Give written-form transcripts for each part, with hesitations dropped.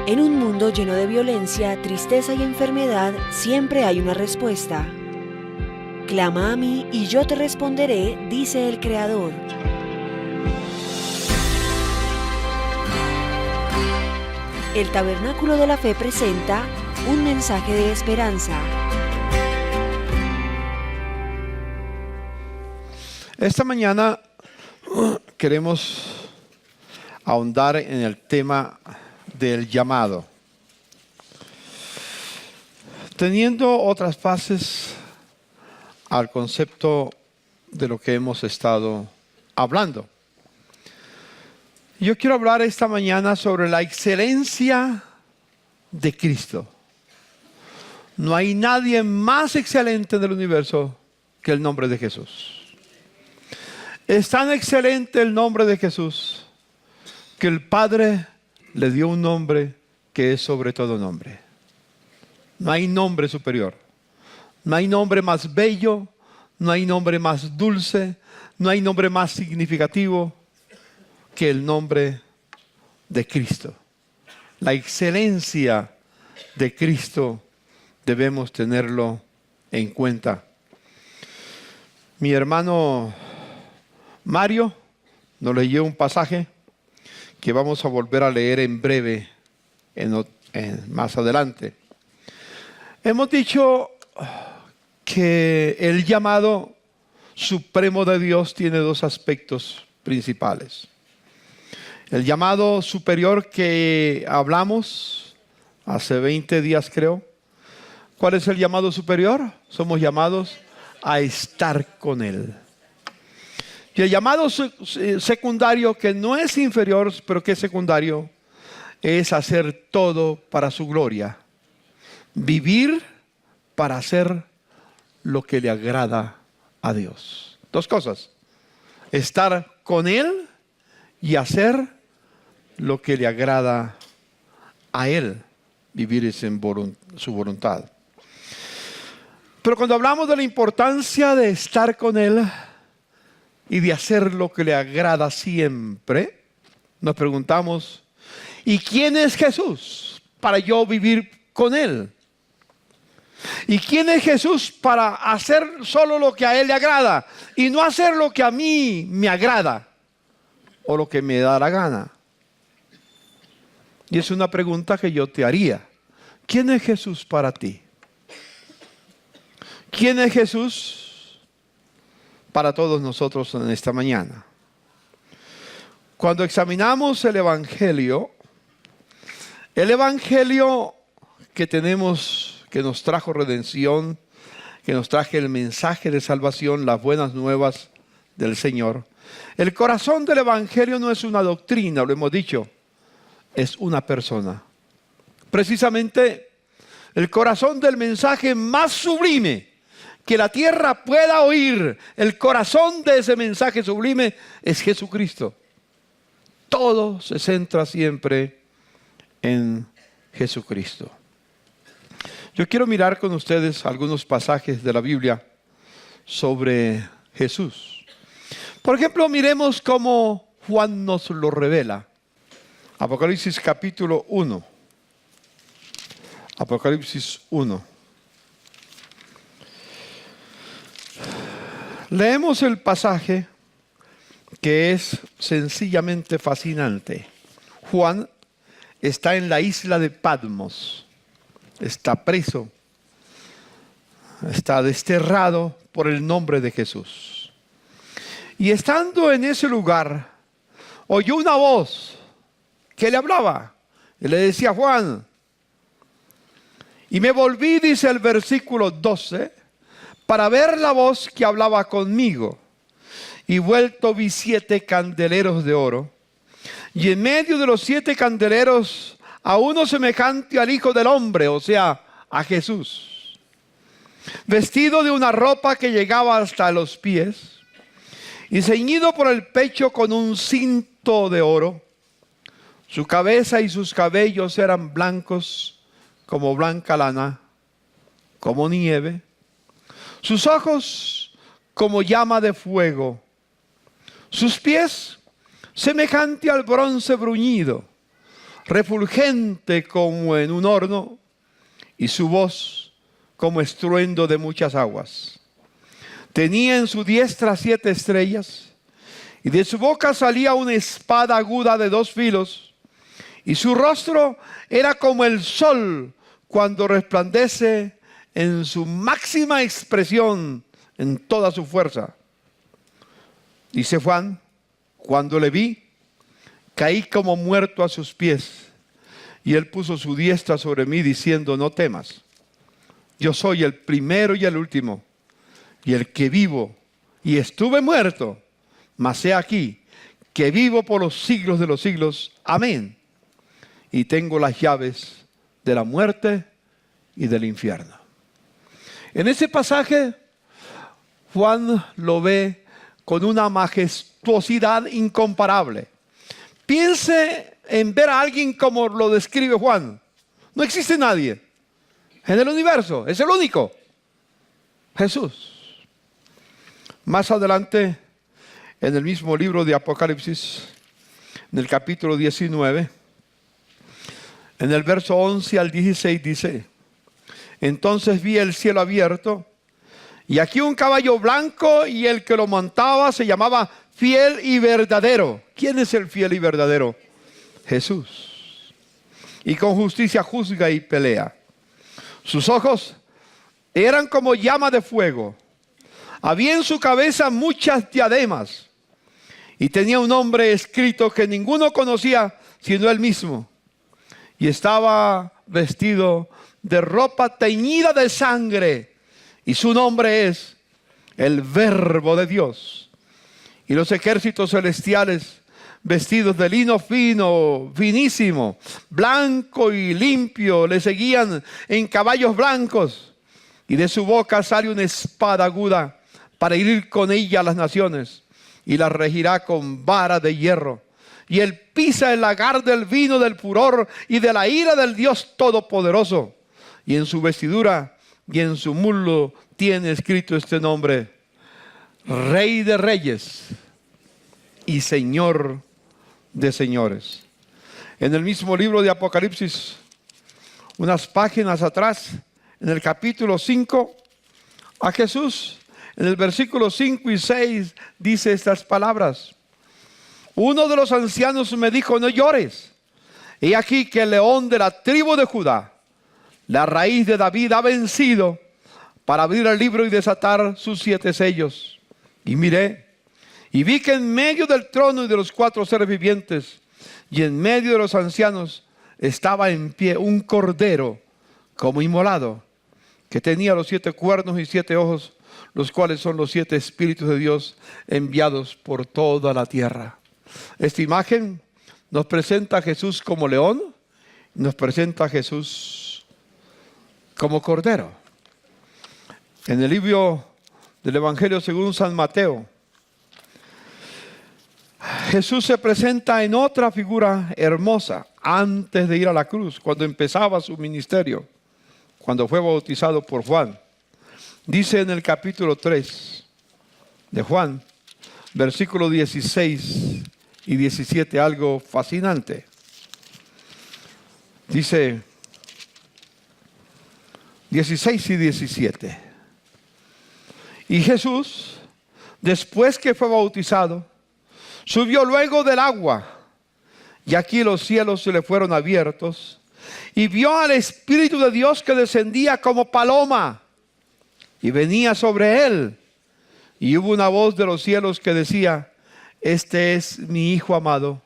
En un mundo lleno de violencia, tristeza y enfermedad, siempre hay una respuesta. Clama a mí y yo te responderé, dice el Creador. El Tabernáculo de la Fe presenta un mensaje de esperanza. Esta mañana queremos ahondar en el tema del llamado, teniendo otras bases al concepto de lo que hemos estado hablando. Yo quiero hablar esta mañana sobre la excelencia de Cristo. No hay nadie más excelente del universo que el nombre de Jesús. Es tan excelente el nombre de Jesús que el Padre le dio un nombre que es sobre todo nombre. No hay nombre superior. No hay nombre más bello, no hay nombre más dulce, no hay nombre más significativo que el nombre de Cristo. La excelencia de Cristo debemos tenerlo en cuenta. Mi hermano Mario nos leyó un pasaje que vamos a volver a leer en breve, más adelante. Hemos dicho que el llamado supremo de Dios tiene dos aspectos principales. El llamado superior que hablamos hace 20 días creo. ¿Cuál es el llamado superior? Somos llamados a estar con Él. Y el llamado secundario, que no es inferior, pero que es secundario, es hacer todo para su gloria. Vivir para hacer lo que le agrada a Dios. Dos cosas. Estar con Él y hacer lo que le agrada a Él. Vivir es en su voluntad. Pero cuando hablamos de la importancia de estar con Él y de hacer lo que le agrada siempre, nos preguntamos, ¿y quién es Jesús para yo vivir con Él? ¿Y quién es Jesús para hacer solo lo que a Él le agrada y no hacer lo que a mí me agrada o lo que me da la gana? Y es una pregunta que yo te haría. ¿Quién es Jesús para ti? ¿Quién es Jesús para todos nosotros en esta mañana? Cuando examinamos el Evangelio que tenemos, que nos trajo redención, que nos traje el mensaje de salvación, las buenas nuevas del Señor. El corazón del Evangelio no es una doctrina, lo hemos dicho, es una persona. Precisamente el corazón del mensaje más sublime que la tierra pueda oír, el corazón de ese mensaje sublime es Jesucristo. Todo se centra siempre en Jesucristo. Yo quiero mirar con ustedes algunos pasajes de la Biblia sobre Jesús. Por ejemplo, miremos cómo Juan nos lo revela. Apocalipsis capítulo 1. Apocalipsis 1. Leemos el pasaje que es sencillamente fascinante. Juan está en la isla de Patmos. Está preso. Está desterrado por el nombre de Jesús. Y estando en ese lugar, oyó una voz que le hablaba. Y le decía: Juan. Y me volví, dice el versículo 12, para ver la voz que hablaba conmigo. Y vuelto vi 7 candeleros de oro. Y en medio de los 7 candeleros a uno semejante al Hijo del Hombre, o sea, a Jesús, vestido de una ropa que llegaba hasta los pies y ceñido por el pecho con un cinto de oro. Su cabeza y sus cabellos eran blancos como blanca lana, como nieve. Sus ojos como llama de fuego. Sus pies semejante al bronce bruñido. refulgente como en un horno, y su voz como estruendo de muchas aguas. Tenía en su diestra 7 estrellas, y de su boca salía una espada aguda de 2 filos, y su rostro era como el sol cuando resplandece en su máxima expresión, en toda su fuerza. Dice Juan, cuando le vi, caí como muerto a sus pies, y él puso su diestra sobre mí diciendo, no temas, yo soy el primero y el último, y el que vivo, y estuve muerto, mas he aquí, que vivo por los siglos de los siglos, amén, y tengo las llaves de la muerte y del infierno. En ese pasaje, Juan lo ve con una majestuosidad incomparable. Piense en ver a alguien como lo describe Juan. No existe nadie en el universo, es el único, Jesús. Más adelante, en el mismo libro de Apocalipsis, en el capítulo 19, en el verso 11 al 16 dice, entonces vi el cielo abierto, y aquí un caballo blanco, y el que lo montaba se llamaba Fiel y Verdadero. ¿Quién es el fiel y verdadero? Jesús. Y con justicia juzga y pelea. Sus ojos eran como llama de fuego. Había en su cabeza muchas diademas. Y tenía un nombre escrito que ninguno conocía sino él mismo. Y estaba vestido de ropa teñida de sangre. Y su nombre es el Verbo de Dios. Y los ejércitos celestiales, vestidos de lino fino, finísimo, blanco y limpio, le seguían en caballos blancos. Y de su boca sale una espada aguda para herir con ella a las naciones. Y las regirá con vara de hierro. Y él pisa el lagar del vino del furor y de la ira del Dios Todopoderoso. Y en su vestidura y en su muslo tiene escrito este nombre: Rey de Reyes y Señor de Señores. En el mismo libro de Apocalipsis, unas páginas atrás, en el capítulo 5, a Jesús, en el versículo 5 y 6, dice estas palabras: uno de los ancianos me dijo, no llores. He aquí que el león de la tribu de Judá, la raíz de David, ha vencido para abrir el libro y desatar sus 7 sellos. Y miré, y vi que en medio del trono y de los 4 seres vivientes, y en medio de los ancianos, estaba en pie un cordero como inmolado, que tenía los 7 cuernos y 7 ojos, los cuales son los 7 espíritus de Dios enviados por toda la tierra. Esta imagen nos presenta a Jesús como león, nos presenta a Jesús como cordero. En el libro del Evangelio según San Mateo, Jesús se presenta en otra figura hermosa antes de ir a la cruz, cuando empezaba su ministerio, cuando fue bautizado por Juan. Dice en el capítulo 3 de Juan, versículo 16 y 17, algo fascinante. Dice 16 y 17. Y Jesús, después que fue bautizado, subió luego del agua, y aquí los cielos se le fueron abiertos, y vio al Espíritu de Dios que descendía como paloma, y venía sobre él. Y hubo una voz de los cielos que decía: este es mi Hijo amado,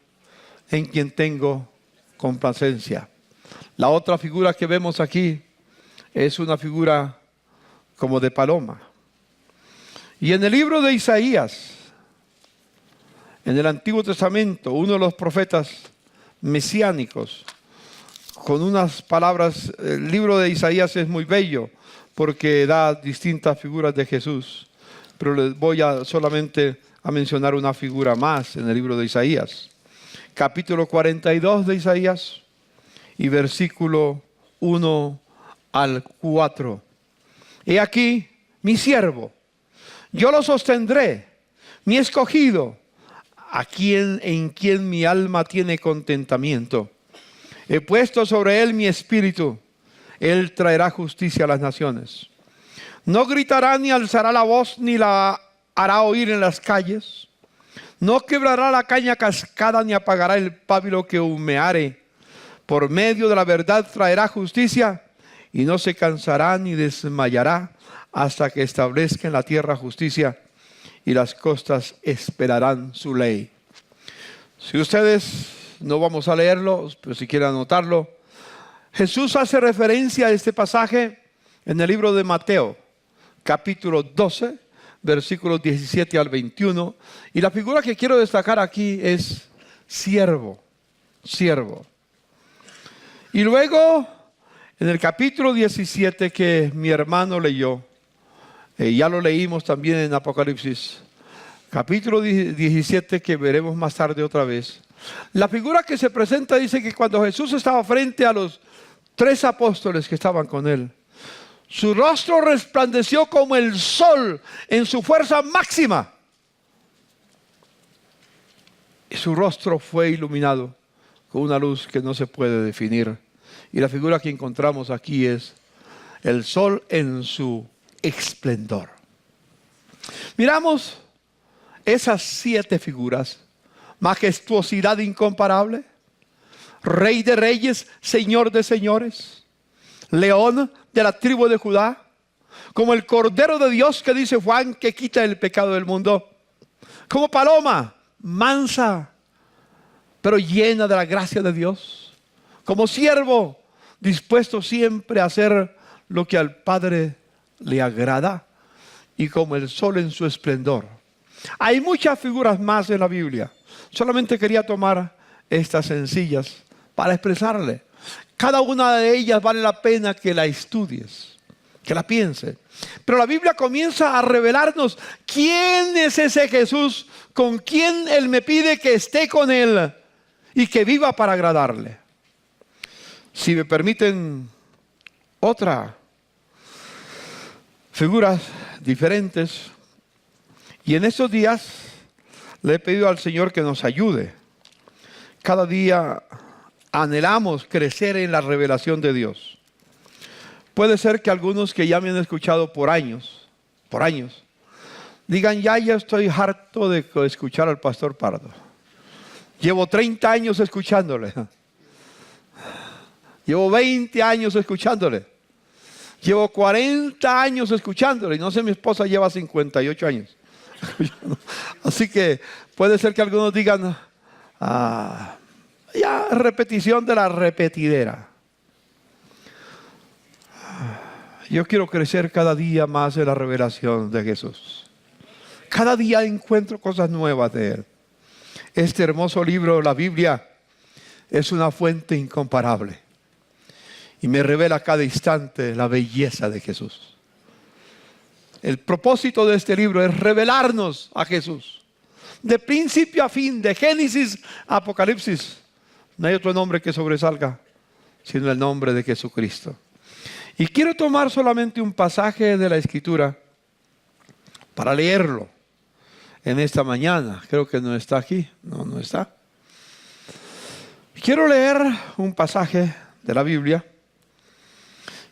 en quien tengo complacencia. La otra figura que vemos aquí es una figura como de paloma. Y en el libro de Isaías, en el Antiguo Testamento, uno de los profetas mesiánicos, con unas palabras, el libro de Isaías es muy bello porque da distintas figuras de Jesús, pero les voy solamente a mencionar una figura más en el libro de Isaías. Capítulo 42 de Isaías y versículo 1 al 4. He aquí mi siervo, yo lo sostendré, mi escogido, en quien mi alma tiene contentamiento. He puesto sobre él mi espíritu. Él traerá justicia a las naciones. No gritará ni alzará la voz ni la hará oír en las calles. No quebrará la caña cascada ni apagará el pábilo que humeare. Por medio de la verdad traerá justicia y no se cansará ni desmayará hasta que establezca en la tierra justicia y las costas esperarán su ley. Si ustedes no vamos a leerlo, pero si quieren anotarlo, Jesús hace referencia a este pasaje en el libro de Mateo, capítulo 12, versículos 17 al 21. Y la figura que quiero destacar aquí es siervo, siervo. Y luego, en el capítulo 17 que mi hermano leyó, ya lo leímos también en Apocalipsis, capítulo 17 que veremos más tarde otra vez. La figura que se presenta dice que cuando Jesús estaba frente a los 3 apóstoles que estaban con él, su rostro resplandeció como el sol en su fuerza máxima. Y su rostro fue iluminado con una luz que no se puede definir. Y la figura que encontramos aquí es el sol en su esplendor. Miramos esas 7 figuras. Majestuosidad incomparable, Rey de reyes, Señor de señores, León de la tribu de Judá, como el Cordero de Dios que dice Juan, que quita el pecado del mundo, como paloma, mansa, pero llena de la gracia de Dios, como siervo, dispuesto siempre a hacer lo que al Padre le agrada, y como el sol en su esplendor. Hay muchas figuras más en la Biblia. Solamente quería tomar estas sencillas para expresarle. Cada una de ellas vale la pena que la estudies, que la pienses. Pero la Biblia comienza a revelarnos quién es ese Jesús con quien Él me pide que esté con Él y que viva para agradarle. Si me permiten otra figuras diferentes. Y en estos días le he pedido al Señor que nos ayude. Cada día anhelamos crecer en la revelación de Dios. Puede ser que algunos que ya me han escuchado por años, digan, ya estoy harto de escuchar al pastor Pardo. Llevo 30 años escuchándole. Llevo 20 años escuchándole. Llevo 40 años escuchándole. Y no sé, mi esposa lleva 58 años. Así que puede ser que algunos digan, ya repetición de la repetidera. Yo quiero crecer cada día más en la revelación de Jesús. Cada día encuentro cosas nuevas de Él. Este hermoso libro, la Biblia, es una fuente incomparable. Y me revela a cada instante la belleza de Jesús. El propósito de este libro es revelarnos a Jesús. De principio a fin, de Génesis a Apocalipsis. No hay otro nombre que sobresalga, sino el nombre de Jesucristo. Y quiero tomar solamente un pasaje de la Escritura para leerlo en esta mañana. Creo que no está aquí. No está. Quiero leer un pasaje de la Biblia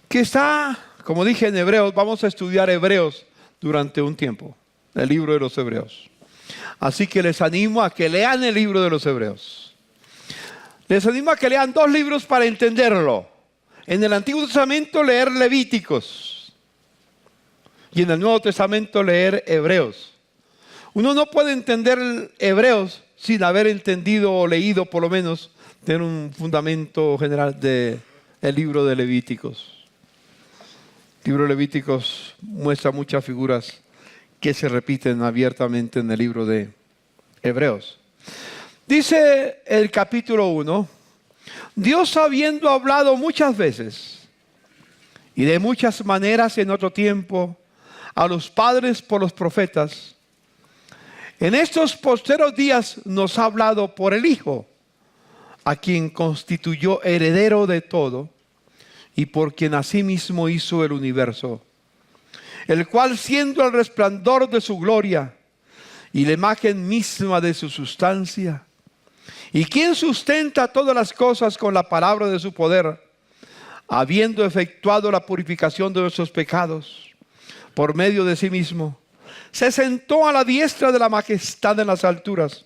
que está, como dije, en Hebreos. Vamos a estudiar Hebreos durante un tiempo, el libro de los Hebreos. Así que les animo a que lean el libro de los Hebreos. Les animo a que lean 2 libros para entenderlo. En el Antiguo Testamento leer Levíticos y en el Nuevo Testamento leer Hebreos. Uno no puede entender Hebreos sin haber entendido o leído, por lo menos, tener un fundamento general del libro de Levíticos. El libro de Levíticos muestra muchas figuras que se repiten abiertamente en el libro de Hebreos. Dice el capítulo 1, Dios habiendo hablado muchas veces y de muchas maneras en otro tiempo a los padres por los profetas, en estos posteros días nos ha hablado por el Hijo, a quien constituyó heredero de todo y por quien asimismo hizo el universo, el cual siendo el resplandor de su gloria y la imagen misma de su sustancia, ¿Y quién sustenta todas las cosas con la palabra de su poder, habiendo efectuado la purificación de nuestros pecados por medio de sí mismo? Se sentó a la diestra de la majestad en las alturas,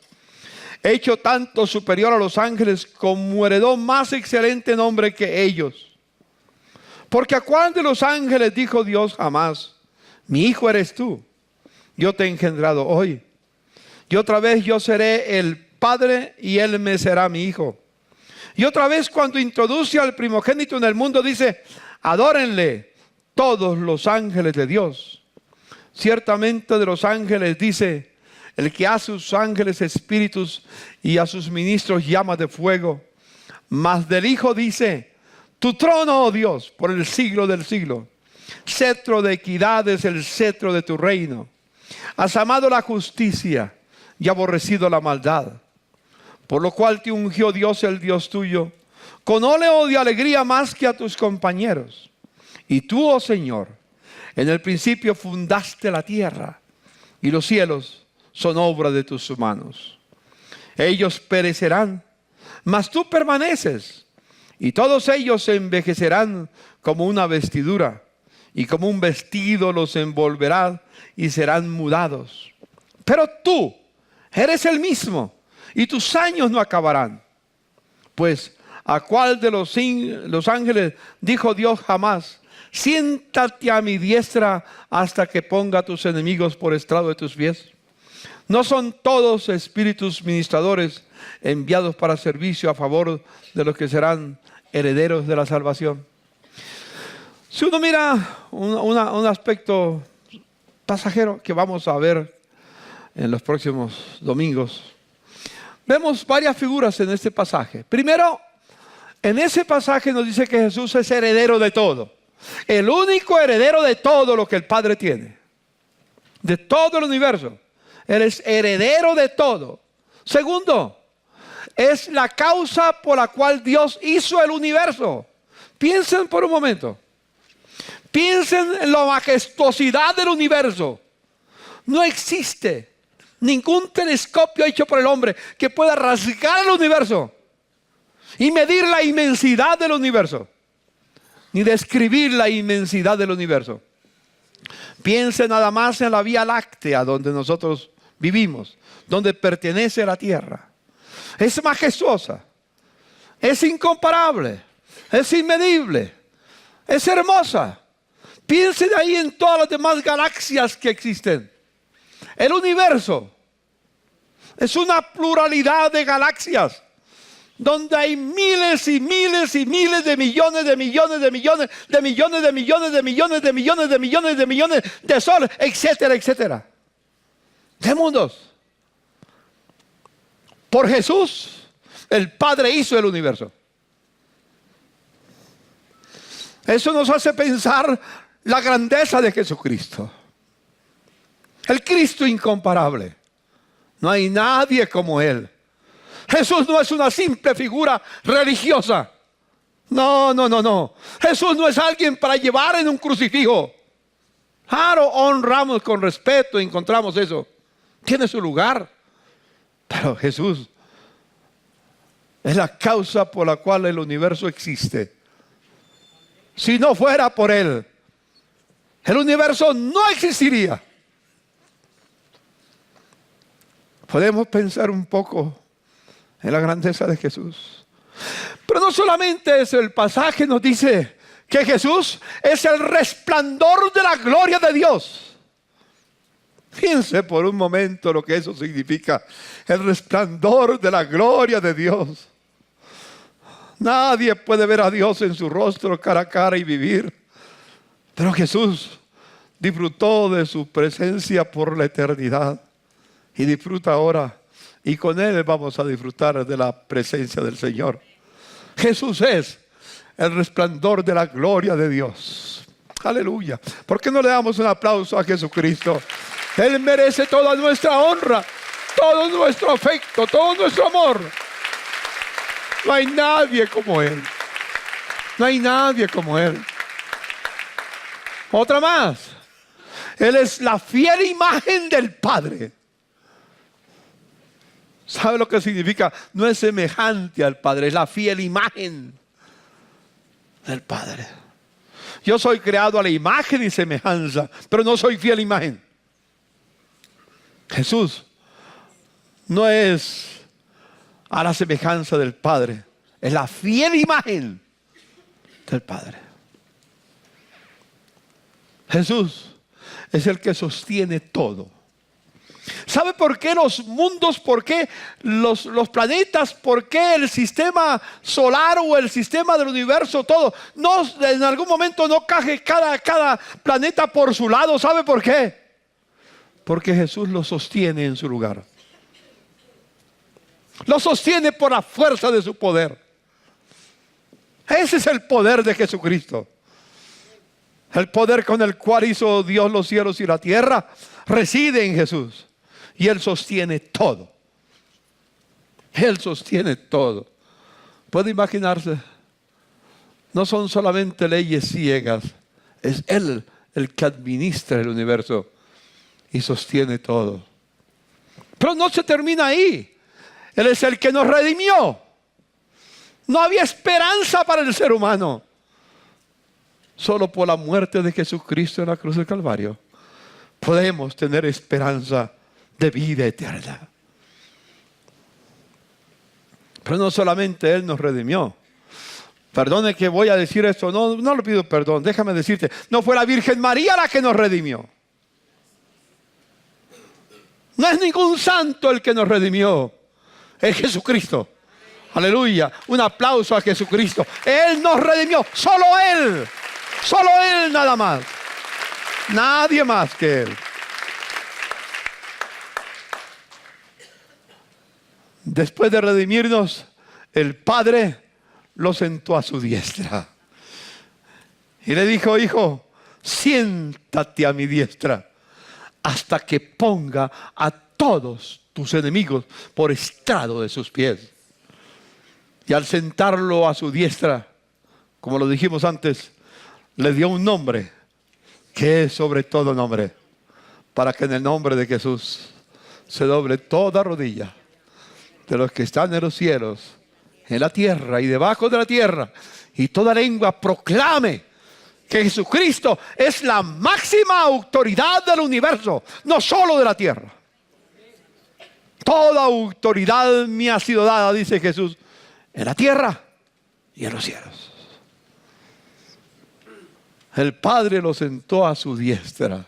hecho tanto superior a los ángeles, como heredó más excelente nombre que ellos. Porque ¿a cuál de los ángeles dijo Dios jamás: mi hijo eres tú, yo te he engendrado hoy? Y otra vez yo seré el padre y él me será mi hijo. Y otra vez cuando introduce al primogénito en el mundo dice: adórenle todos los ángeles de Dios. Ciertamente de los ángeles dice: el que hace a sus ángeles espíritus y a sus ministros llamas de fuego. Mas del Hijo dice: tu trono, oh Dios, por el siglo del siglo. Cetro de equidad es el cetro de tu reino. Has amado la justicia y aborrecido la maldad. Por lo cual te ungió Dios, el Dios tuyo, con óleo de alegría más que a tus compañeros. Y tú, oh Señor, en el principio fundaste la tierra, y los cielos son obra de tus manos. Ellos perecerán, mas tú permaneces, y todos ellos se envejecerán como una vestidura, y como un vestido los envolverá, y serán mudados. Pero tú eres el mismo, y tus años no acabarán. Pues ¿a cuál de los ángeles dijo Dios jamás: siéntate a mi diestra hasta que ponga a tus enemigos por estrado de tus pies? ¿No son todos espíritus ministradores enviados para servicio a favor de los que serán herederos de la salvación? Si uno mira un aspecto pasajero que vamos a ver en los próximos domingos, vemos varias figuras en este pasaje. Primero, en ese pasaje nos dice que Jesús es heredero de todo. El único heredero de todo lo que el Padre tiene. De todo el universo. Él es heredero de todo. Segundo, es la causa por la cual Dios hizo el universo. Piensen por un momento. Piensen en la majestuosidad del universo. No existe ningún telescopio hecho por el hombre que pueda rasgar el universo y medir la inmensidad del universo, ni describir la inmensidad del universo. Piense nada más en la Vía Láctea donde nosotros vivimos, donde pertenece a la Tierra. Es majestuosa, es incomparable, es inmedible, es hermosa. Piense de ahí en todas las demás galaxias que existen. El universo es una pluralidad de galaxias donde hay miles y miles y miles de millones de millones de millones de millones de millones de millones de millones de millones de millones de soles, etcétera, etcétera, de mundos. Por Jesús, el Padre hizo el universo. Eso nos hace pensar la grandeza de Jesucristo. El Cristo incomparable. No hay nadie como Él. Jesús no es una simple figura religiosa. No, no, no, no. Jesús no es alguien para llevar en un crucifijo. Claro, honramos con respeto, encontramos eso. Tiene su lugar. Pero Jesús es la causa por la cual el universo existe. Si no fuera por Él, el universo no existiría. Podemos pensar un poco en la grandeza de Jesús. Pero no solamente eso, el pasaje nos dice que Jesús es el resplandor de la gloria de Dios. Piense por un momento lo que eso significa, el resplandor de la gloria de Dios. Nadie puede ver a Dios en su rostro cara a cara y vivir. Pero Jesús disfrutó de su presencia por la eternidad y disfruta ahora. Y con Él vamos a disfrutar de la presencia del Señor. Jesús es el resplandor de la gloria de Dios. Aleluya. ¿Por qué no le damos un aplauso a Jesucristo? Él merece toda nuestra honra, todo nuestro afecto, todo nuestro amor. No hay nadie como Él. No hay nadie como Él. Otra más. Él es la fiel imagen del Padre. ¿Sabe lo que significa? No es semejante al Padre, es la fiel imagen del Padre. Yo soy creado a la imagen y semejanza, pero no soy fiel imagen. Jesús no es a la semejanza del Padre, es la fiel imagen del Padre. Jesús es el que sostiene todo. ¿Sabe por qué los mundos, por qué los planetas, por qué el sistema solar o el sistema del universo, todo? No, en algún momento no cae cada planeta por su lado. ¿Sabe por qué? Porque Jesús lo sostiene en su lugar. Lo sostiene por la fuerza de su poder. Ese es el poder de Jesucristo. El poder con el cual hizo Dios los cielos y la tierra reside en Jesús. Y Él sostiene todo. Él sostiene todo. ¿Puede imaginarse? No son solamente leyes ciegas. Es Él el que administra el universo y sostiene todo. Pero no se termina ahí. Él es el que nos redimió. No había esperanza para el ser humano. Solo por la muerte de Jesucristo en la cruz del Calvario podemos tener esperanza de vida eterna. Pero no solamente Él nos redimió. Perdone que voy a decir esto, no le pido perdón, déjame decirte, no fue la Virgen María la que nos redimió. No es ningún santo el que nos redimió, es Jesucristo. Aleluya, un aplauso a Jesucristo. Él nos redimió, solo Él nada más, nadie más que Él. Después de redimirnos, el Padre lo sentó a su diestra y le dijo: hijo, siéntate a mi diestra hasta que ponga a todos tus enemigos por estrado de sus pies. Y al sentarlo a su diestra, como lo dijimos antes, le dio un nombre que es sobre todo nombre, para que en el nombre de Jesús se doble toda rodilla de los que están en los cielos, en la tierra y debajo de la tierra, y toda lengua proclame que Jesucristo es la máxima autoridad del universo, no solo de la tierra. Toda autoridad me ha sido dada, dice Jesús, en la tierra y en los cielos. El Padre lo sentó a su diestra.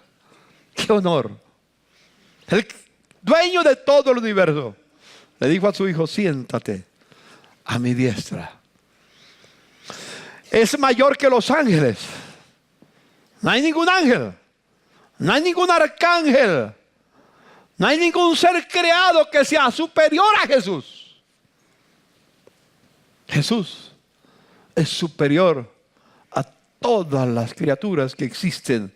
¡Qué honor! El dueño de todo el universo le dijo a su hijo: siéntate a mi diestra. Es mayor que los ángeles. No hay ningún ángel, no hay ningún arcángel, no hay ningún ser creado que sea superior a Jesús. Jesús es superior a todas las criaturas que existen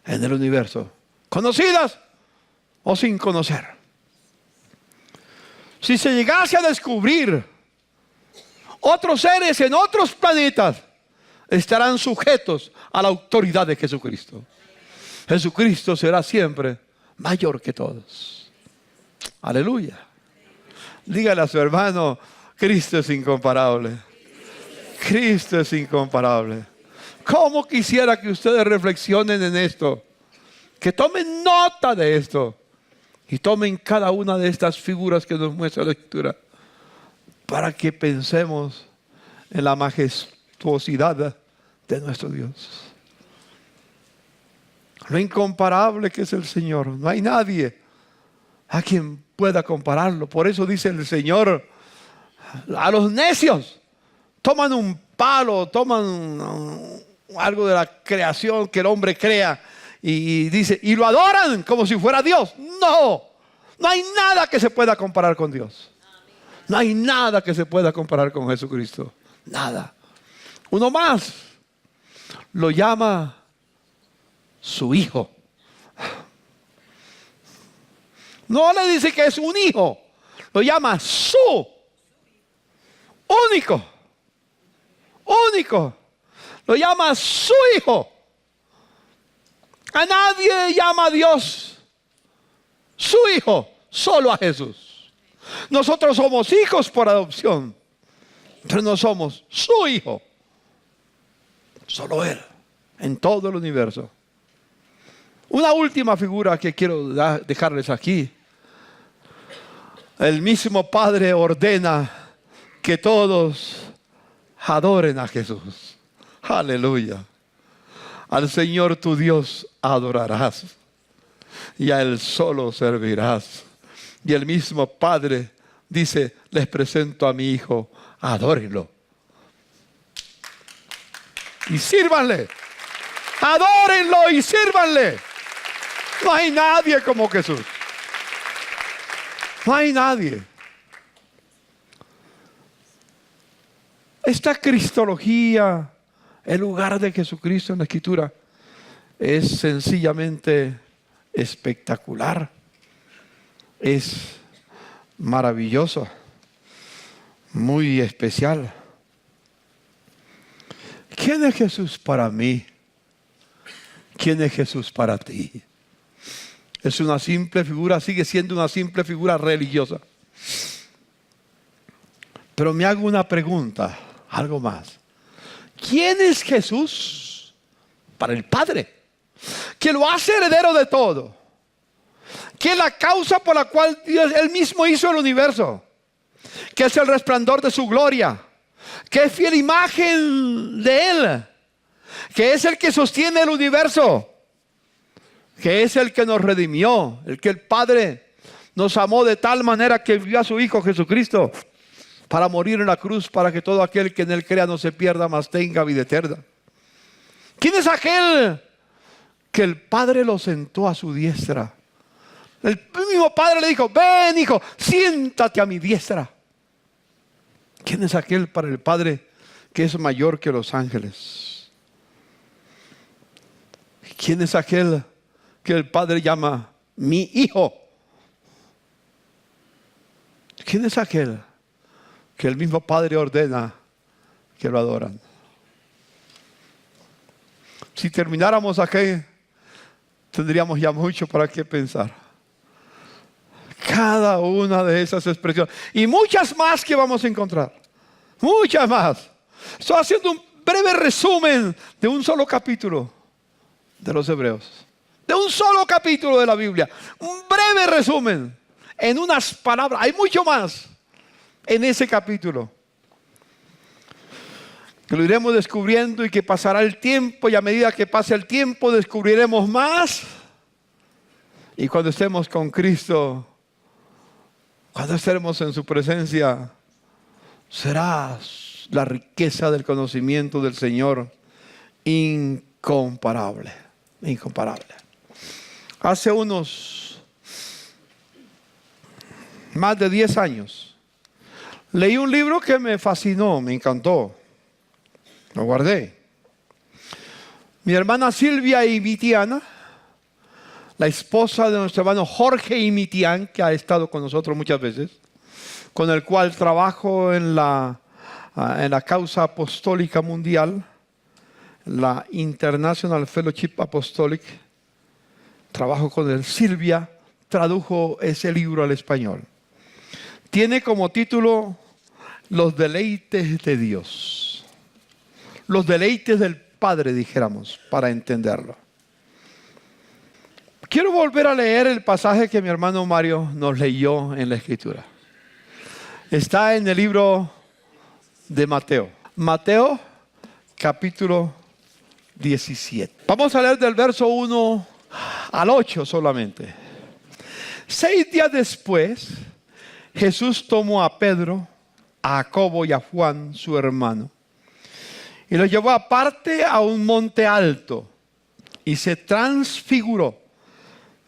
en el universo, conocidas o sin conocer. Si se llegase a descubrir otros seres en otros planetas, estarán sujetos a la autoridad de Jesucristo. Jesucristo será siempre mayor que todos. Aleluya. Dígale a su hermano: Cristo es incomparable. Cristo es incomparable. ¿Cómo quisiera que ustedes reflexionen en esto? Que tomen nota de esto. Y tomen cada una de estas figuras que nos muestra la Escritura, para que pensemos en la majestuosidad de nuestro Dios. Lo incomparable que es el Señor. No hay nadie a quien pueda compararlo. Por eso dice el Señor a los necios: toman un palo, toman algo de la creación que el hombre crea, y dice, y lo adoran como si fuera Dios. No hay nada que se pueda comparar con Dios. No hay nada que se pueda comparar con Jesucristo. Nada. Uno más lo llama su hijo. No le dice que es un hijo, lo llama su único. Lo llama su hijo. A nadie llama a Dios su hijo, solo a Jesús. Nosotros somos hijos por adopción, pero no somos su hijo. Solo Él, en todo el universo. Una última figura que quiero dejarles aquí. El mismo Padre ordena que todos adoren a Jesús. Aleluya. Al Señor tu Dios adorarás y a Él solo servirás. Y el mismo Padre dice, les presento a mi Hijo, adórenlo. Y sírvanle. Adórenlo y sírvanle. No hay nadie como Jesús. No hay nadie. Esta cristología, el lugar de Jesucristo en la Escritura, es sencillamente espectacular. Es maravilloso, muy especial. ¿Quién es Jesús para mí? ¿Quién es Jesús para ti? Es una simple figura, sigue siendo una simple figura religiosa. Pero me hago una pregunta, algo más. ¿Quién es Jesús para el Padre? Que lo hace heredero de todo. Que es la causa por la cual Dios, Él mismo hizo el universo. Que es el resplandor de su gloria. Que es fiel imagen de Él. Que es el que sostiene el universo. Que es el que nos redimió. El que el Padre nos amó de tal manera que envió a su Hijo Jesucristo para morir en la cruz, para que todo aquel que en Él crea no se pierda, mas tenga vida eterna. ¿Quién es aquel que el Padre lo sentó a su diestra? El mismo Padre le dijo, ven hijo, siéntate a mi diestra. ¿Quién es aquel para el Padre que es mayor que los ángeles? ¿Quién es aquel que el Padre llama mi hijo? ¿Quién es aquel que el mismo Padre ordena que lo adoran? Si termináramos aquí, tendríamos ya mucho para qué pensar. Cada una de esas expresiones y muchas más que vamos a encontrar. Muchas más. Estoy haciendo un breve resumen de un solo capítulo de los Hebreos. De un solo capítulo de la Biblia. Un breve resumen en unas palabras. Hay mucho más en ese capítulo, que lo iremos descubriendo y que pasará el tiempo, y a medida que pase el tiempo descubriremos más. Y cuando estemos con Cristo, cuando estemos en su presencia, será la riqueza del conocimiento del Señor incomparable, incomparable. Hace unos más de 10 años leí un libro que me fascinó, me encantó. Lo guardé. Mi hermana Silvia Imitiana, la esposa de nuestro hermano Jorge Imitian, que ha estado con nosotros muchas veces, con el cual trabajo en la causa apostólica mundial, la International Fellowship Apostolic. Trabajo con él. Silvia tradujo ese libro al español. Tiene como título Los deleites de Dios. Los deleites del Padre, dijéramos, para entenderlo. Quiero volver a leer el pasaje que mi hermano Mario nos leyó en la Escritura. Está en el libro de Mateo. Mateo, capítulo 17. Vamos a leer del verso 1 al 8 solamente. 6 días después, Jesús tomó a Pedro, a Jacobo y a Juan, su hermano, y los llevó aparte a un monte alto y se transfiguró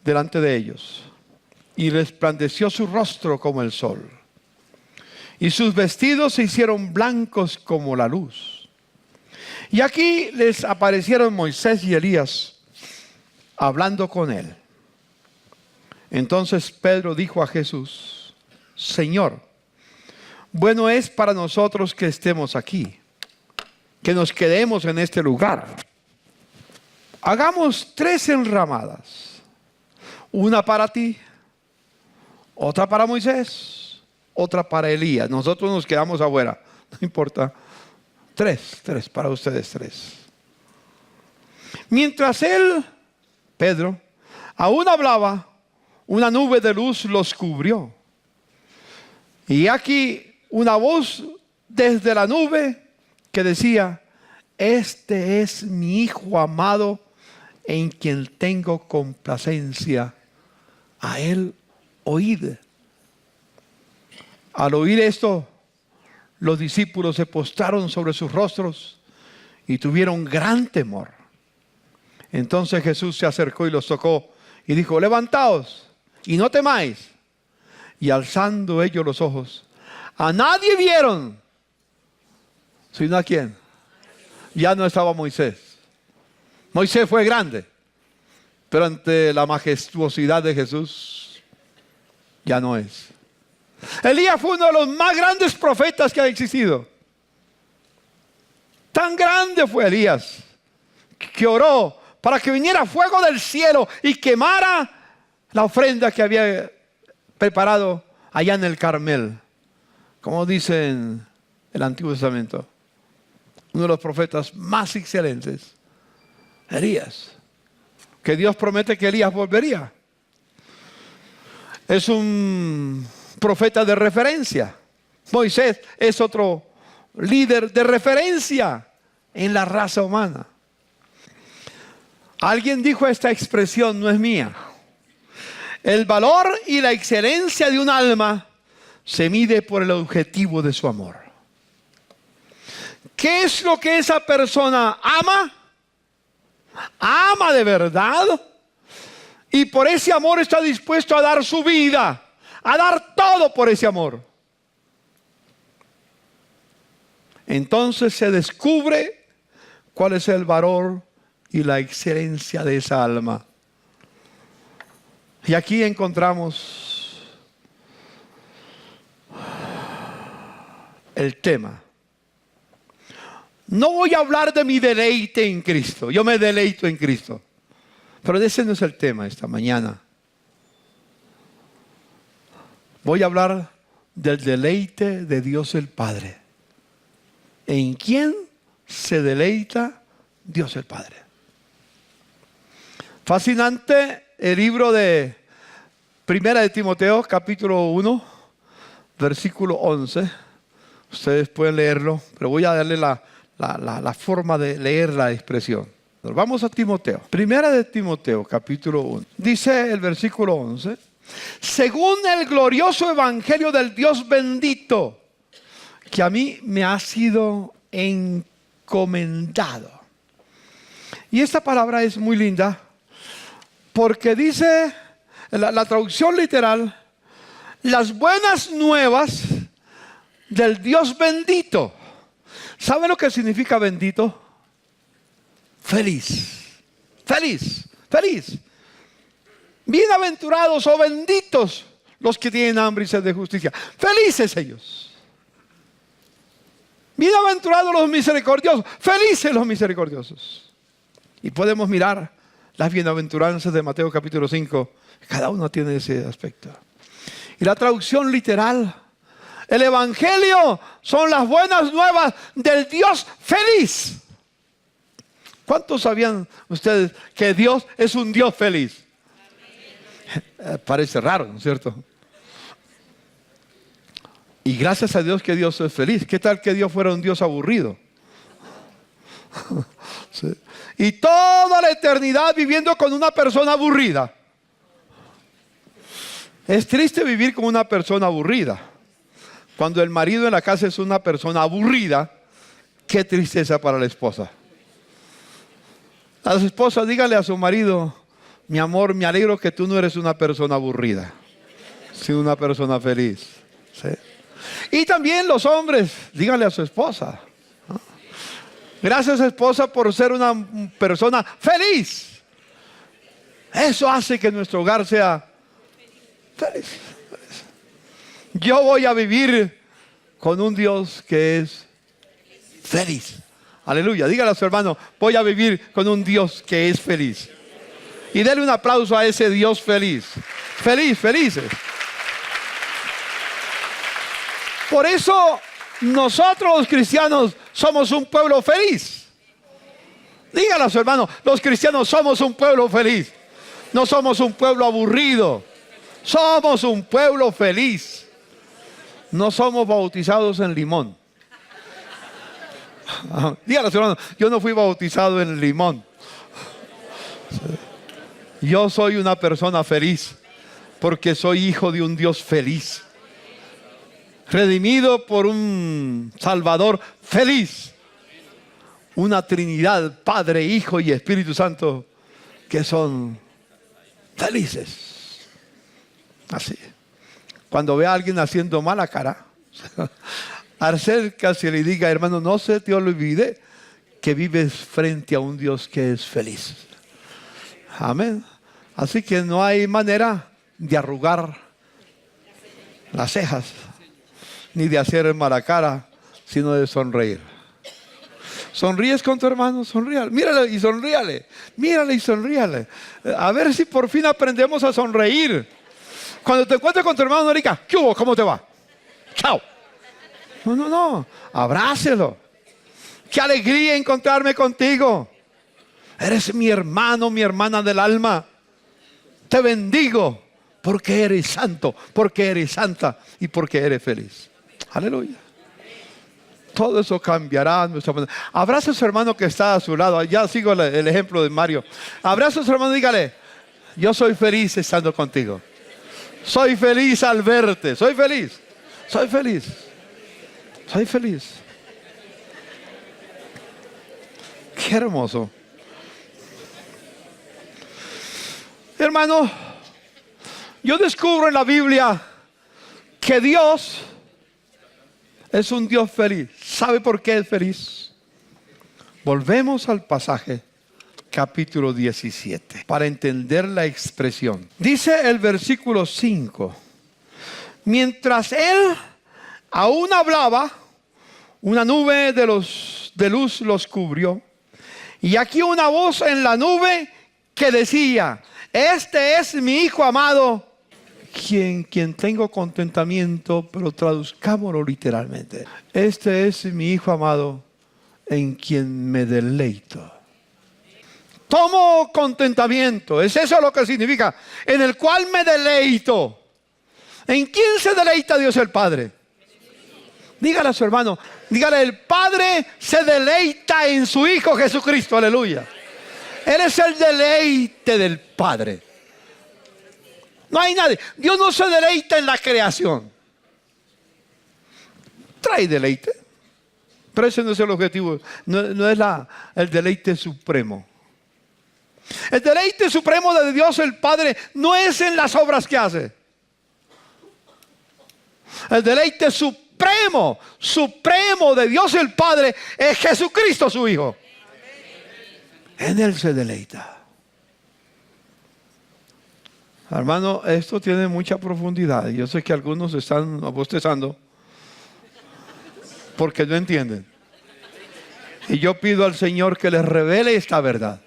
delante de ellos, y resplandeció su rostro como el sol, y sus vestidos se hicieron blancos como la luz. Y aquí les aparecieron Moisés y Elías hablando con él. Entonces Pedro dijo a Jesús: Señor, bueno es para nosotros que estemos aquí, que nos quedemos en este lugar. Hagamos 3 enramadas, una para ti, otra para Moisés otra para Elías. Nosotros nos quedamos afuera. No importa. Tres para ustedes, tres. Mientras él, Pedro, aún hablaba, una nube de luz los cubrió. Y aquí una voz desde la nube que decía: este es mi Hijo amado, en quien tengo complacencia. A él oíd. Al oír esto, los discípulos se postraron sobre sus rostros y tuvieron gran temor. Entonces Jesús se acercó y los tocó y dijo: levantaos y no temáis. Y alzando ellos los ojos, a nadie vieron, sino a quién. Ya no estaba Moisés. Moisés fue grande, pero ante la majestuosidad de Jesús ya no es. Elías fue uno de los más grandes profetas que ha existido. Tan grande fue Elías que oró para que viniera fuego del cielo y quemara la ofrenda que había preparado allá en el Carmel. Como dice en el Antiguo Testamento, uno de los profetas más excelentes, Elías, que Dios promete que Elías volvería. Es un profeta de referencia. Moisés es otro líder de referencia en la raza humana. Alguien dijo esta expresión, no es mía: el valor y la excelencia de un alma se mide por el objetivo de su amor. ¿Qué es lo que esa persona ama? Ama de verdad, y por ese amor está dispuesto a dar su vida, a dar todo por ese amor. Entonces se descubre cuál es el valor y la excelencia de esa alma. Y aquí encontramos el tema. No voy a hablar de mi deleite en Cristo. Yo me deleito en Cristo. Pero ese no es el tema esta mañana. Voy a hablar del deleite de Dios el Padre. ¿En quién se deleita Dios el Padre? Fascinante el libro de Primera de Timoteo, capítulo 1, versículo 11. Ustedes pueden leerlo, pero voy a darle la forma de leer la expresión. Vamos a Timoteo. Primera de Timoteo, capítulo 1. Dice el versículo 11: según el glorioso evangelio del Dios bendito, que a mí me ha sido encomendado. Y esta palabra es muy linda, porque dice, la traducción literal, las buenas nuevas del Dios bendito. ¿Sabe lo que significa bendito? Feliz, feliz, feliz. Bienaventurados o benditos los que tienen hambre y sed de justicia. Felices ellos. Bienaventurados los misericordiosos. Felices los misericordiosos. Y podemos mirar las bienaventuranzas de Mateo capítulo 5. Cada uno tiene ese aspecto. Y la traducción literal: el evangelio son las buenas nuevas del Dios feliz. ¿Cuántos sabían ustedes que Dios es un Dios feliz? Parece raro, ¿no es cierto? Y gracias a Dios que Dios es feliz. ¿Qué tal que Dios fuera un Dios aburrido? Sí. Y toda la eternidad viviendo con una persona aburrida. Es triste vivir con una persona aburrida. Cuando el marido en la casa es una persona aburrida, qué tristeza para la esposa. A las esposas, dígale a su marido: mi amor, me alegro que tú no eres una persona aburrida, sino una persona feliz. ¿Sí? Y también los hombres, díganle a su esposa: gracias, esposa, por ser una persona feliz. Eso hace que nuestro hogar sea feliz. Yo voy a vivir con un Dios que es feliz. Aleluya. Dígale a su hermano: voy a vivir con un Dios que es feliz. Y denle un aplauso a ese Dios feliz. Feliz, felices. Por eso nosotros los cristianos somos un pueblo feliz. Dígale a su hermano, los cristianos somos un pueblo feliz. No somos un pueblo aburrido. Somos un pueblo feliz. No somos bautizados en limón. Dígale a su hermano, yo no fui bautizado en limón. Yo soy una persona feliz porque soy hijo de un Dios feliz, redimido por un Salvador feliz, una Trinidad, Padre, Hijo y Espíritu Santo, que son felices. Así. Cuando ve a alguien haciendo mala cara, acércase y le diga, hermano, no se te olvide que vives frente a un Dios que es feliz. Amén. Así que no hay manera de arrugar las cejas, ni de hacer mala cara, sino de sonreír. Sonríes con tu hermano, sonríale. Mírale y sonríale. Mírale y sonríale. A ver si por fin aprendemos a sonreír. Cuando te encuentres con tu hermano, no digas, ¿qué hubo? ¿Cómo te va? Chao. No. Abrácelo. Qué alegría encontrarme contigo. Eres mi hermano, mi hermana del alma. Te bendigo porque eres santo, porque eres santa y porque eres feliz. Aleluya. Todo eso cambiará nuestra manera. Abraza a su hermano que está a su lado. Ya sigo el ejemplo de Mario. Abraza a su hermano y dígale, yo soy feliz estando contigo. Soy feliz al verte. Soy feliz. Soy feliz. Soy feliz. Qué hermoso. Hermano, yo descubro en la Biblia que Dios es un Dios feliz. ¿Sabe por qué es feliz? Volvemos al pasaje, capítulo 17, para entender la expresión. Dice el versículo 5. Mientras él aún hablaba, una nube de luz los cubrió. Y aquí una voz en la nube que decía, este es mi Hijo amado, quien tengo contentamiento, pero traduzcámoslo literalmente. Este es mi Hijo amado, en quien me deleito. Tomo contentamiento, es eso lo que significa, en el cual me deleito. ¿En quién se deleita Dios el Padre? Dígale a su hermano, dígale, el Padre se deleita en su Hijo Jesucristo, aleluya. Él es el deleite del Padre. No hay nadie. Dios no se deleita en la creación. Trae deleite, pero ese no es el objetivo. No es el deleite supremo. El deleite supremo de Dios el Padre no es en las obras que hace. El deleite supremo de Dios el Padre es Jesucristo su Hijo. En Él se deleita. Hermano, esto tiene mucha profundidad. Yo sé que algunos están bostezando porque no entienden. Y yo pido al Señor que les revele esta verdad.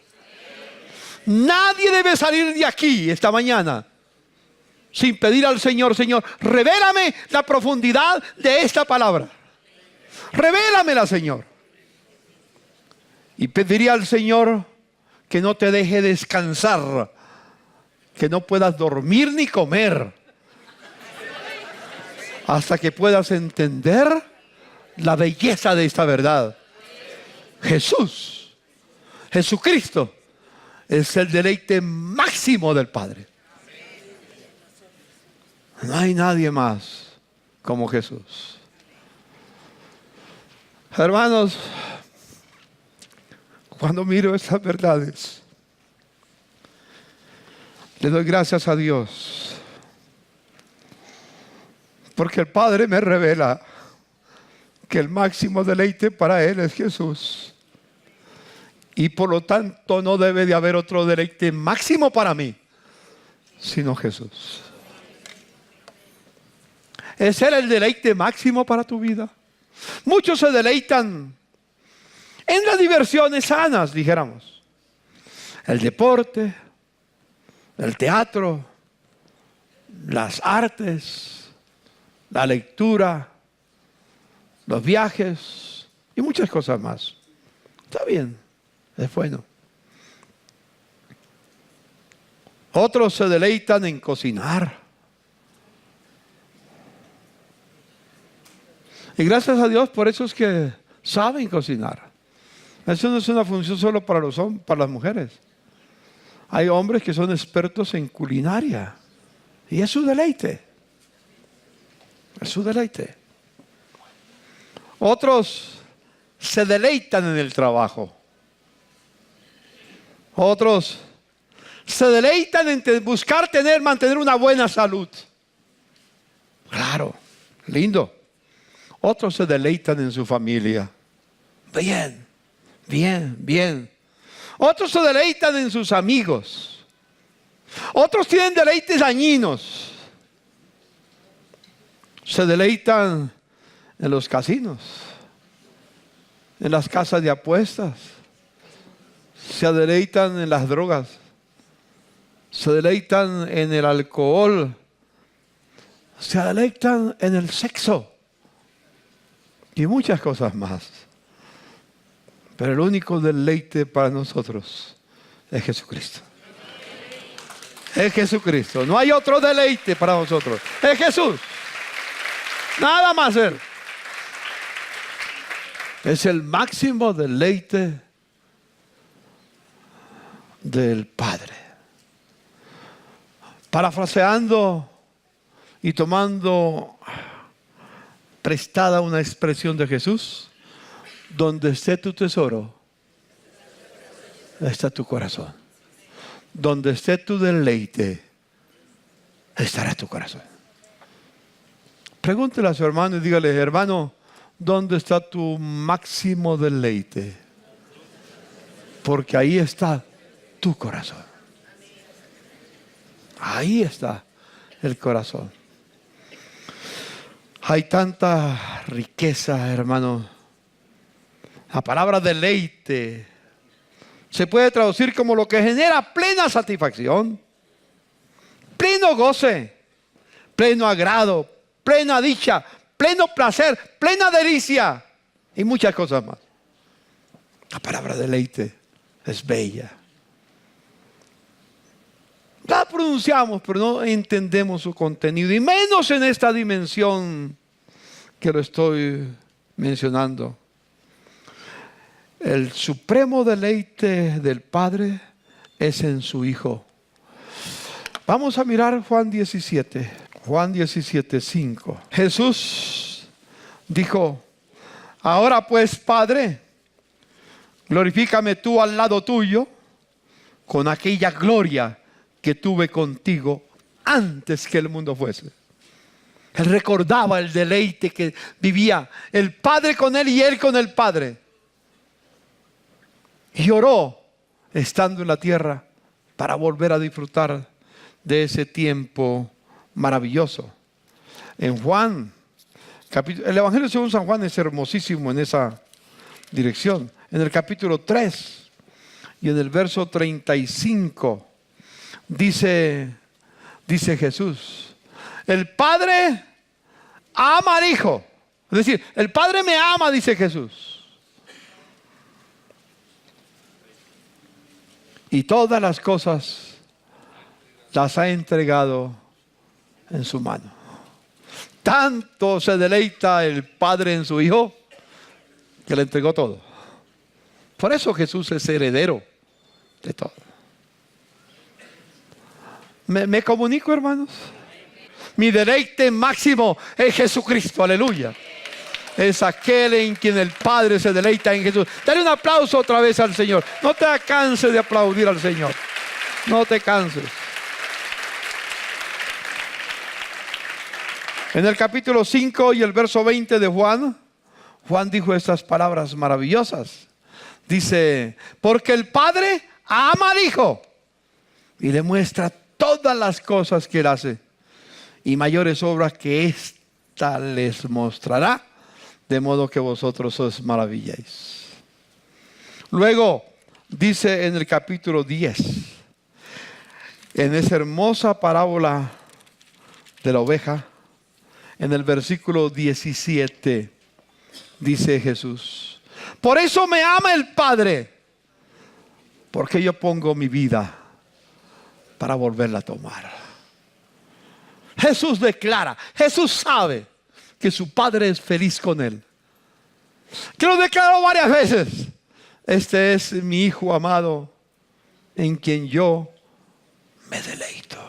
Nadie debe salir de aquí esta mañana sin pedir al Señor, Señor, revélame la profundidad de esta palabra. Revélamela, Señor. Y pediría al Señor que no te deje descansar, que no puedas dormir ni comer, hasta que puedas entender la belleza de esta verdad. Jesucristo, es el deleite máximo del Padre. No hay nadie más como Jesús. Hermanos, cuando miro estas verdades, le doy gracias a Dios, porque el Padre me revela que el máximo deleite para Él es Jesús. Y por lo tanto no debe de haber otro deleite máximo para mí, sino Jesús. ¿Es Él el deleite máximo para tu vida? Muchos se deleitan en las diversiones sanas, dijéramos. El deporte, el teatro, las artes, la lectura, los viajes y muchas cosas más. Está bien, es bueno. Otros se deleitan en cocinar. Y gracias a Dios por esos que saben cocinar. Eso no es una función solo para los hombres, para las mujeres. Hay hombres que son expertos en culinaria. Y es su deleite. Es su deleite. Otros se deleitan en el trabajo. Otros se deleitan en buscar mantener una buena salud. Claro, lindo. Otros se deleitan en su familia. Bien, bien, bien. Otros se deleitan en sus amigos. Otros tienen deleites dañinos. Se deleitan en los casinos, en las casas de apuestas. Se deleitan en las drogas. Se deleitan en el alcohol. Se deleitan en el sexo. Y muchas cosas más. Pero el único deleite para nosotros es Jesucristo. Es Jesucristo. No hay otro deleite para nosotros. Es Jesús. Nada más Él. Es el máximo deleite del Padre. Parafraseando y tomando prestada una expresión de Jesús: donde esté tu tesoro, está tu corazón. Donde esté tu deleite, estará tu corazón. Pregúntele a su hermano y dígale: hermano, ¿dónde está tu máximo deleite? Porque ahí está tu corazón. Ahí está el corazón. Hay tanta riqueza, hermano. La palabra deleite se puede traducir como lo que genera plena satisfacción, pleno goce, pleno agrado, plena dicha, pleno placer, plena delicia y muchas cosas más. La palabra deleite es bella. La pronunciamos, pero no entendemos su contenido, y menos en esta dimensión que lo estoy mencionando. El supremo deleite del Padre es en su Hijo. Vamos a mirar Juan 17. Juan 17, 5. Jesús dijo: ahora pues, Padre, glorifícame tú al lado tuyo con aquella gloria que tuve contigo antes que el mundo fuese. Él recordaba el deleite que vivía el Padre con él y él con el Padre. Y oró estando en la tierra para volver a disfrutar de ese tiempo maravilloso. En Juan, el Evangelio según San Juan es hermosísimo en esa dirección. En el capítulo 3 y en el verso 35 dice Jesús: el Padre ama al Hijo. Es decir, el Padre me ama, dice Jesús. Y todas las cosas las ha entregado en su mano. Tanto se deleita el Padre en su Hijo que le entregó todo. Por eso Jesús es heredero de todo. ¿Me comunico, hermanos? Mi deleite máximo es Jesucristo, aleluya. Es aquel en quien el Padre se deleita en Jesús. Dale un aplauso otra vez al Señor. No te canses de aplaudir al Señor. No te canses. En el capítulo 5 y el verso 20 de Juan, Juan dijo estas palabras maravillosas. Dice: porque el Padre ama al Hijo y le muestra todas las cosas que Él hace, y mayores obras que ésta les mostrará, de modo que vosotros os maravilláis. Luego dice en el capítulo 10, en esa hermosa parábola de la oveja, en el versículo 17, dice Jesús. Por eso me ama el Padre, porque yo pongo mi vida para volverla a tomar. Jesús declara, Jesús sabe que su Padre es feliz con él. Que lo declaró varias veces. Este es mi Hijo amado, en quien yo me deleito.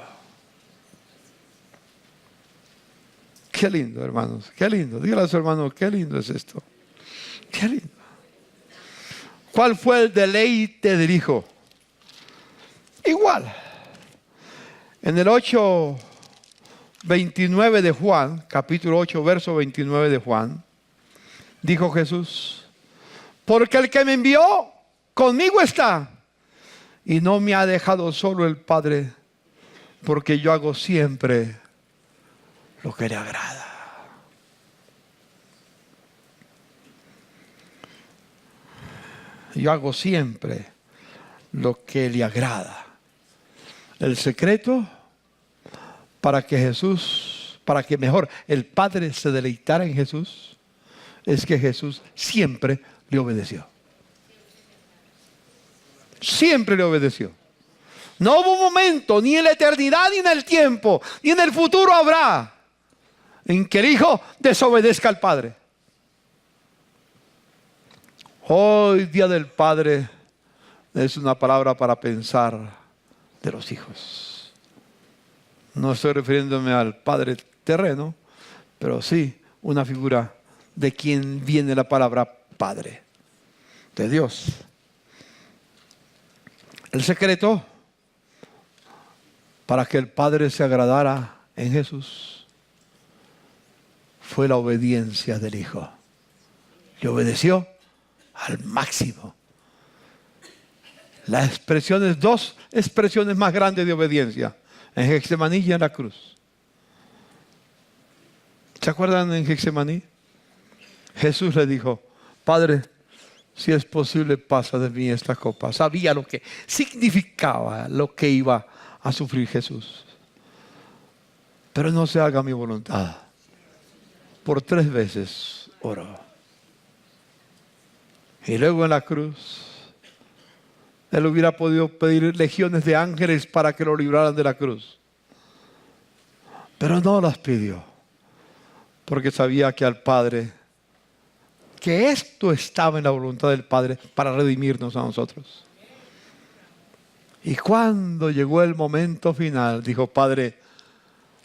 Qué lindo, hermanos, qué lindo. Dígale a su hermano, qué lindo es esto. Qué lindo. ¿Cuál fue el deleite del Hijo? Igual. En el 8:29 de Juan, capítulo 8, verso 29 de Juan, dijo Jesús: porque el que me envió conmigo está, y no me ha dejado solo el Padre, porque yo hago siempre lo que le agrada. Yo hago siempre lo que le agrada. El secreto para que mejor el Padre se deleitara en Jesús, es que Jesús siempre le obedeció. Siempre le obedeció. No hubo un momento, ni en la eternidad, ni en el tiempo, ni en el futuro habrá, en que el Hijo desobedezca al Padre. Hoy, Día del Padre, es una palabra para pensar de los hijos. No estoy refiriéndome al Padre terreno, pero sí una figura de quien viene la palabra Padre, de Dios. El secreto para que el Padre se agradara en Jesús fue la obediencia del Hijo. Le obedeció al máximo. Las expresiones, dos expresiones más grandes de obediencia, en Getsemaní y en la cruz. ¿Se acuerdan en Getsemaní? Jesús le dijo: Padre, si es posible, pasa de mí esta copa. Sabía lo que significaba, lo que iba a sufrir Jesús. Pero no se haga mi voluntad. Por 3 veces oró. Y luego en la cruz, Él hubiera podido pedir legiones de ángeles para que lo libraran de la cruz. Pero no las pidió, porque sabía que al Padre, que esto estaba en la voluntad del Padre para redimirnos a nosotros. Y cuando llegó el momento final, dijo: Padre,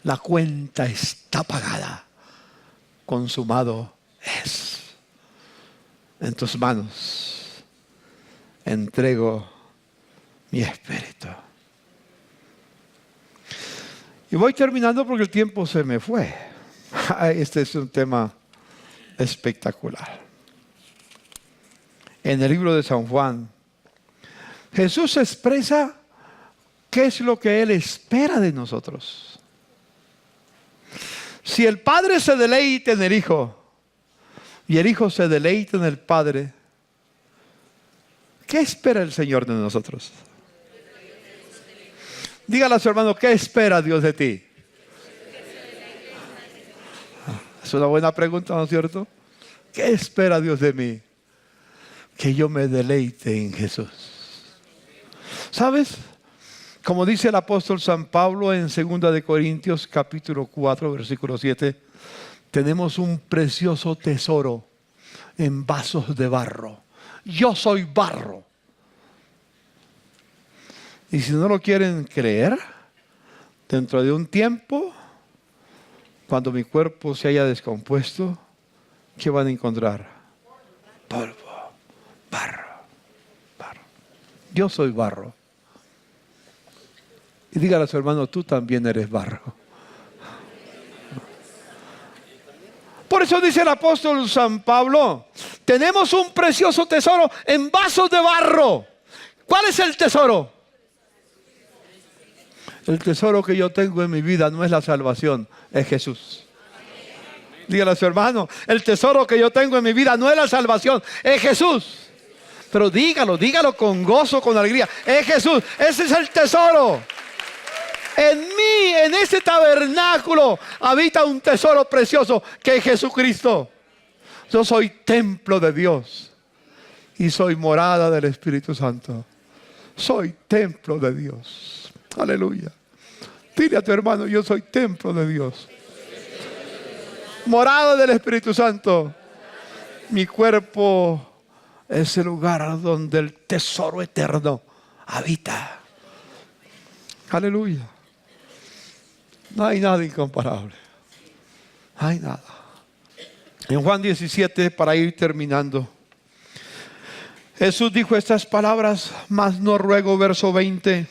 la cuenta está pagada, consumado es. En tus manos entrego mi espíritu. Y voy terminando porque el tiempo se me fue. Este es un tema espectacular. En el libro de San Juan, Jesús expresa qué es lo que Él espera de nosotros. Si el Padre se deleita en el Hijo y el Hijo se deleita en el Padre, ¿qué espera el Señor de nosotros? Dígale a su hermano: ¿qué espera Dios de ti? Es una buena pregunta, ¿no es cierto? ¿Qué espera Dios de mí? Que yo me deleite en Jesús. ¿Sabes? Como dice el apóstol San Pablo en 2 de Corintios capítulo 4, versículo 7, tenemos un precioso tesoro en vasos de barro. Yo soy barro. Y si no lo quieren creer, dentro de un tiempo, cuando mi cuerpo se haya descompuesto, ¿qué van a encontrar? Polvo, barro, barro. Yo soy barro. Y dígale a su hermano: tú también eres barro. Por eso dice el apóstol San Pablo: tenemos un precioso tesoro en vasos de barro. ¿Cuál es el tesoro? El tesoro que yo tengo en mi vida no es la salvación, es Jesús. Dígale a su hermano: el tesoro que yo tengo en mi vida no es la salvación, es Jesús. Pero dígalo con gozo, con alegría: es Jesús, ese es el tesoro. En mí, en ese tabernáculo, habita un tesoro precioso que es Jesucristo. Yo soy templo de Dios y soy morada del Espíritu Santo. Soy templo de Dios. Aleluya. Dile a tu hermano, yo soy templo de Dios. Morada del Espíritu Santo. Mi cuerpo es el lugar donde el tesoro eterno habita. Aleluya. No hay nada incomparable. No hay nada. En Juan 17, para ir terminando, Jesús dijo estas palabras: mas no ruego, verso 20,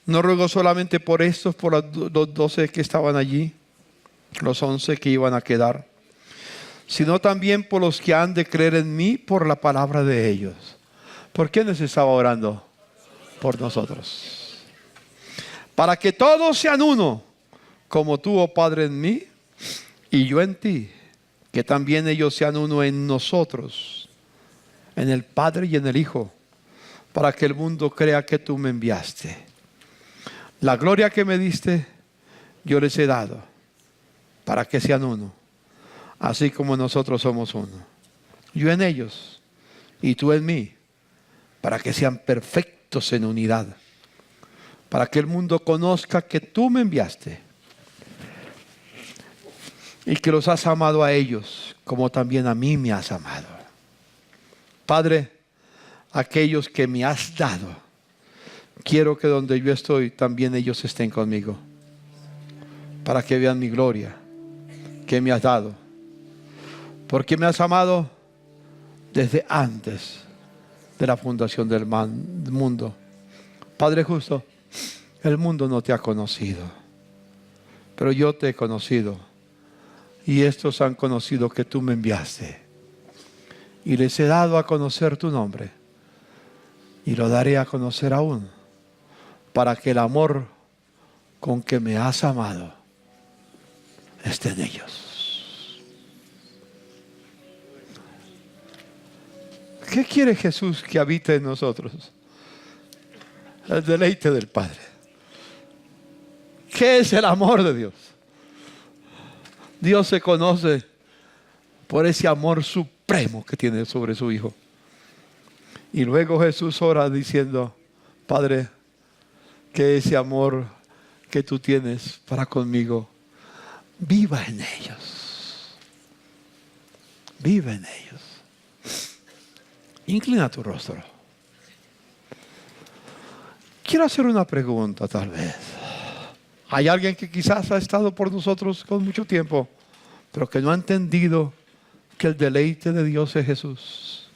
no ruego solamente por estos, por los 12 que estaban allí, los 11 que iban a quedar, sino también por los que han de creer en mí por la palabra de ellos. ¿Por quiénes estaba orando? Por nosotros. Para que todos sean uno, como tú, oh Padre, en mí y yo en ti, que también ellos sean uno en nosotros, en el Padre y en el Hijo, para que el mundo crea que tú me enviaste. La gloria que me diste, yo les he dado, para que sean uno, así como nosotros somos uno. Yo en ellos y tú en mí, para que sean perfectos en unidad, para que el mundo conozca que tú me enviaste y que los has amado a ellos, como también a mí me has amado. Padre, aquellos que me has dado, quiero que donde yo estoy, también ellos estén conmigo, para que vean mi gloria que me has dado, porque me has amado desde antes de la fundación del mundo. Padre justo, el mundo no te ha conocido, pero yo te he conocido. Y estos han conocido que tú me enviaste. Y les he dado a conocer tu nombre. Y lo daré a conocer aún, para que el amor con que me has amado esté en ellos. ¿Qué quiere Jesús que habite en nosotros? El deleite del Padre. ¿Qué es el amor de Dios? Dios se conoce por ese amor supremo que tiene sobre su Hijo. Y luego Jesús ora diciendo: Padre, que ese amor que tú tienes para conmigo viva en ellos. Viva en ellos. Inclina tu rostro. Quiero hacer una pregunta, tal vez. Hay alguien que quizás ha estado por nosotros con mucho tiempo, pero que no ha entendido que el deleite de Dios es Jesús.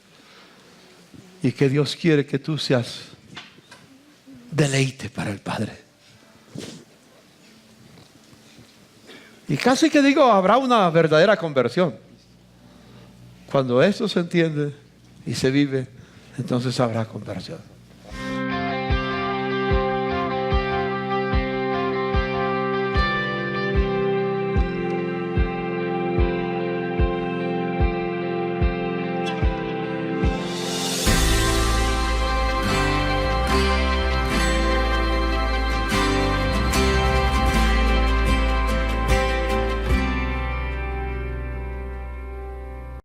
Y que Dios quiere que tú seas deleite para el Padre. Y casi que digo, habrá una verdadera conversión. Cuando esto se entiende y se vive, entonces habrá conversión.